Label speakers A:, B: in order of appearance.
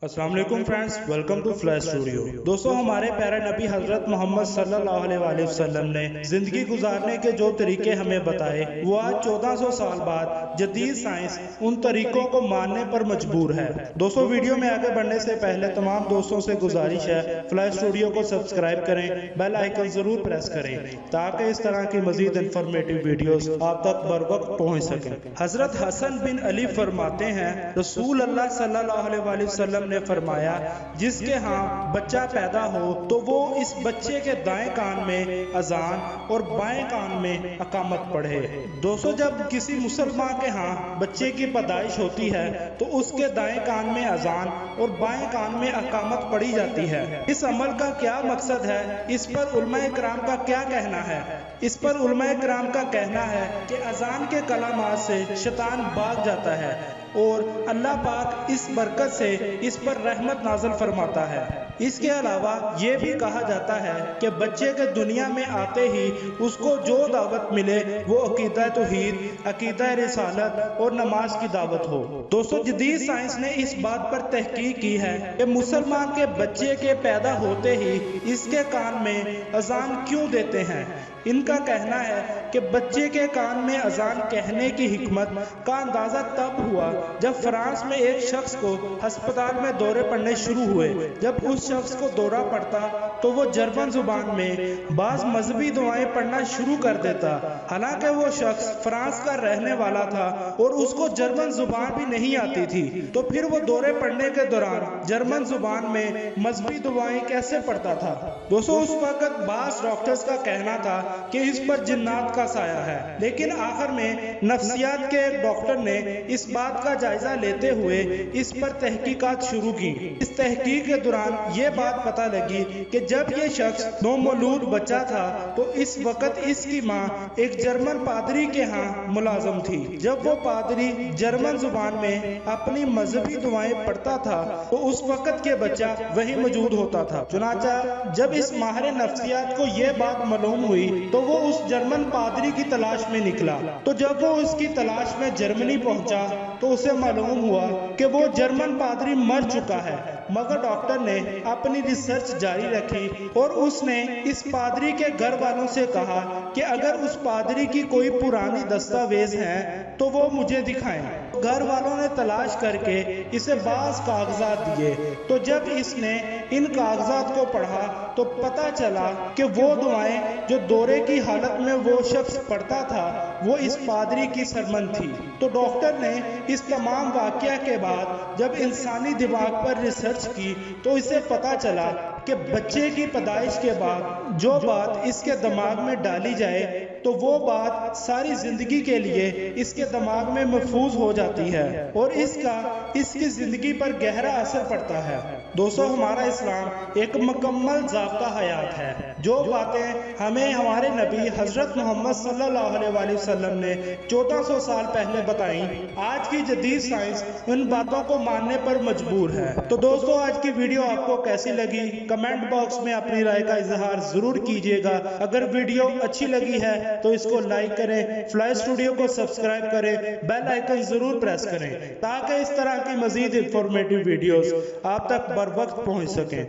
A: السلام علیکم friends, welcome to flash studio. دوستو، ہمارے پیارے نبی حضرت محمد صلی اللہ علیہ وآلہ وسلم نے زندگی گزارنے کے جو طریقے ہمیں بتائے، وہ آج 1400 سال بعد جدید سائنس ان طریقوں کو ماننے پر مجبور ہے۔ دوستو، ویڈیو میں آگے بڑھنے سے پہلے تمام دوستوں سے گزارش ہے فلیش اسٹوڈیو کو سبسکرائب کریں، بیل آئیکن ضرور پریس کریں تاکہ اس طرح کی مزید انفارمیٹیو ویڈیوز آپ تک بر وقت پہنچ سکیں۔ حضرت حسن بن علی فرماتے ہیں، رسول اللہ صلی اللہ علیہ وآلہ وسلم نے فرمایا، جس کے ہاں بچہ پیدا ہو تو وہ اس بچے کے دائیں کان میں اذان اور بائیں کان میں اقامت پڑھے۔ دوستو، جب کسی مسلمان کے ہاں بچے کی پیدائش ہوتی ہے تو اس کے دائیں کان میں اذان اور بائیں کان میں اقامت پڑھی جاتی ہے۔ اس عمل کا کیا مقصد ہے؟ اس پر علماء کرام کا کیا کہنا ہے؟ اس پر علماء کرام کا کہنا ہے کہ اذان کے کلمات سے شیطان بھاگ جاتا ہے اور اللہ پاک اس برکت سے اس پر رحمت نازل فرماتا ہے۔ اس کے علاوہ یہ بھی کہا جاتا ہے کہ بچے کے دنیا میں آتے ہی اس کو جو دعوت ملے وہ عقیدہ توحید، عقیدہ رسالت اور نماز کی دعوت ہو۔ دوستو، جدید سائنس نے اس بات پر تحقیق کی ہے کہ مسلمان کے بچے کے پیدا ہوتے ہی اس کے کان میں اذان کیوں دیتے ہیں۔ ان کا کہنا ہے کہ بچے کے کان میں اذان کہنے کی حکمت کا اندازہ تب ہوا جب فرانس میں ایک شخص کو ہسپتال میں دورے پڑنے شروع ہوئے۔ جب اس شخص کو دورہ پڑتا تو وہ جرمن زبان میں بعض مذہبی دعائیں پڑھنا شروع کر دیتا، حالانکہ وہ شخص فرانس کا رہنے والا تھا اور اس کو جرمن زبان بھی نہیں آتی تھی۔ تو پھر وہ دورے پڑنے کے دوران جرمن زبان میں مذہبی دعائیں کیسے پڑھتا تھا؟ دوستو، اس وقت بعض ڈاکٹرز کا کہنا تھا کہ اس پر جنات کا سایہ ہے، لیکن آخر میں نفسیات کے ایک ڈاکٹر نے اس بات کا جائزہ لیتے ہوئے اس پر تحقیقات شروع کی۔ اس تحقیق کے دوران یہ بات پتہ لگی کہ جب یہ شخص نومولود بچہ تھا تو اس وقت اس کی ماں ایک جرمن پادری کے ہاں ملازم تھی۔ جب وہ پادری جرمن زبان میں اپنی مذہبی دعائیں پڑھتا تھا تو اس وقت کے بچہ وہی موجود ہوتا تھا۔ چنانچہ جب اس ماہر نفسیات کو یہ بات معلوم ہوئی تو وہ اس جرمن پادری کی تلاش میں نکلا۔ تو جب وہ اس کی تلاش میں جرمنی پہنچا تو اسے معلوم ہوا کہ وہ جرمن پادری مر چکا ہے، مگر ڈاکٹر نے اپنی ریسرچ جاری رکھی اور اس نے اس پادری کے گھر والوں سے کہا کہ اگر اس پادری کی کوئی پرانی دستاویز ہیں تو وہ مجھے دکھائیں۔ گھر والوں نے تلاش کر کے اسے بعض کاغذات دیے، تو جب اس نے ان کاغذات کو پڑھا تو پتہ چلا کہ وہ دعائیں جو دورے کی حالت میں وہ شخص پڑھتا تھا وہ اس پادری کی سرمن تھی۔ تو ڈاکٹر نے اس تمام واقعہ کے بعد جب انسانی دماغ پر ریسرچ کی تو اسے پتہ چلا کہ بچے کی پیدائش کے بعد جو بات اس کے دماغ میں ڈالی جائے تو وہ بات ساری زندگی کے لیے اس کے دماغ میں محفوظ ہو جاتی ہے اور اس کا اس کی زندگی پر گہرا اثر پڑتا ہے۔ دوستو، ہمارا اسلام ایک مکمل ضابطہ حیات ہے۔ جو باتیں ہمیں ہمارے نبی حضرت محمد صلی اللہ علیہ وآلہ وسلم نے 1400 سال پہلے بتائیں، آج کی جدید سائنس ان باتوں کو ماننے پر مجبور ہے۔ تو دوستو، آج کی ویڈیو آپ کو کیسی لگی؟ کمنٹ باکس میں اپنی رائے کا اظہار ضرور کیجیے گا۔ اگر ویڈیو اچھی لگی ہے تو اس کو لائک کریں، فلیش اسٹوڈیو کو سبسکرائب کریں، بیل آئیکن ضرور پریس کریں تاکہ اس طرح کی مزید انفارمیٹیو ویڈیوز آپ تک بر وقت پہنچ سکیں۔